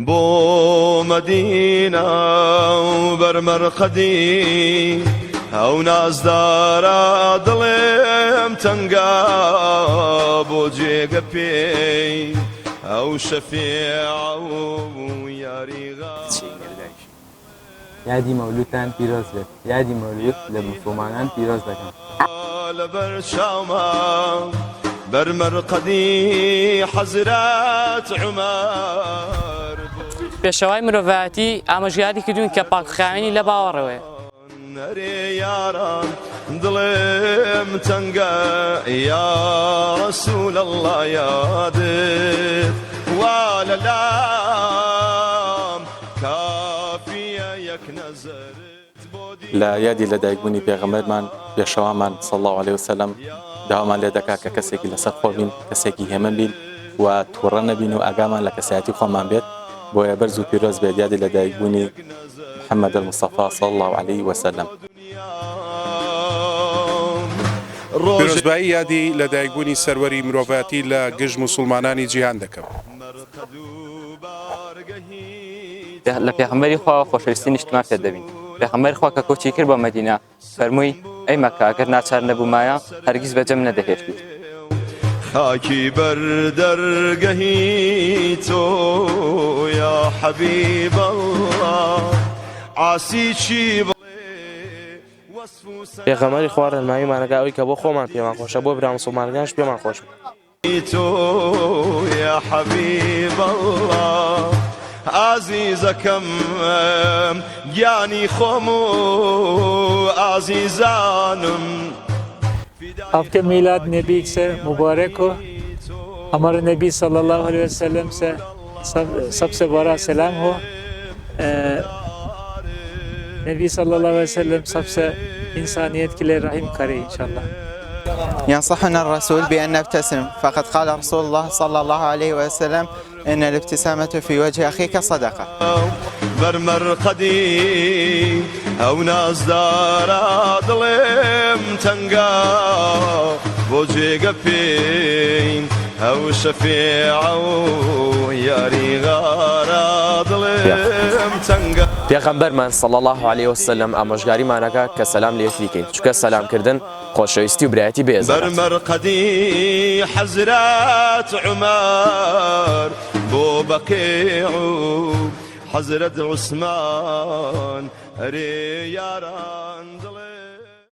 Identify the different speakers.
Speaker 1: بو مدينة وبرمرقدي او ناز دارا ظلم تنقى بو جيق بي او شفيع وياري
Speaker 2: یادی مولودتان پیروز بێت یادی مولود لە مسلمانان پیرۆز دەکەن
Speaker 1: لەبەر شاومە بەرمەرقەدی حەزرات عومەر
Speaker 3: پێشەوای مرۆڤایەتی ئاماژگاری کردوون کە پاکخاوێنی لە باوەڕەوەیە
Speaker 1: نەرێ یاران دڵێم تەنگە یا ڕەسوول ئەڵڵا یادت وا لەلام کافیە یەک نەزەرت
Speaker 4: لا یادی لەدایکبوونی پێغەمبەرمان پێشەوامان صلی الله عليه وسلم داوامان لێ دەکا کە کەسێکی لەسەر خۆ بین کەسێکی هێمن بین و تووڕە نەبین و ئاگامان لە کەسایەتی خۆمان بێت بۆیە بەرز و پیرۆز بێت یادی لەدایکبوونی محەممەد المصطفى صلی الله عليه وسلم.
Speaker 5: پیرۆزبایی یادی لەدایکبوونی سەروەری مرۆڤایەتی لە گشت موسڵمانانی جیهان دەکەم.
Speaker 3: لە پێغەمبەری خوا خۆشەویستی نیشتمان پێ دەبین. پێغەمبەری خوا کە کۆچی کرد بۆ مەدینە فەرمووی ئەی مەککە ئەگەر ناچار نەبوومایە هەرگیز بەجەم نەدەهێشتیت.
Speaker 1: خاکی بەردەرگەهی تۆ یا حەبیب ئەڵڵا عاسی چی
Speaker 6: پێغەمبەری خوا ڕێنماییمانەکە ئەوەی کە بۆ خۆمان پێمان خۆشە بۆ برا موسڵمانەکانش پێمان خۆش
Speaker 1: تۆ یا حەبیب ئەڵڵا ئازیزەکەم گیانی خۆم و ئازیزانم.
Speaker 7: Hafta milad Nebi se mübarek o. हमारे नबी सल्लल्लाहु अलैहि वसल्लम से सबसे बड़ा सलाम हो. नबी सल्लल्लाहु अलैहि वसल्लम सबसे इंसानियत के लिए रहम करे इंशाल्लाह.
Speaker 8: ينصحنا الرسول بأن نبتسم فقد قال رسول الله صلى الله عليه وسلم إن الابتسامة في وجه أخيك صدقة.
Speaker 1: برمرقدي أو ناس دارا ظلم تنقى بوجه قفين أو شفيع ياري غارا ظلم تنقى.
Speaker 9: پێغەمبەرمان صلی الله عليه وسلم ئامۆژگاریمانەکە کە سەلام لێت بیکەین چونکە سەلامکردن خۆشەویستی و برایەتی بێزارەت.
Speaker 1: برمرقدي حزرات عمر بو بقيع حزرت عثمان أري ياران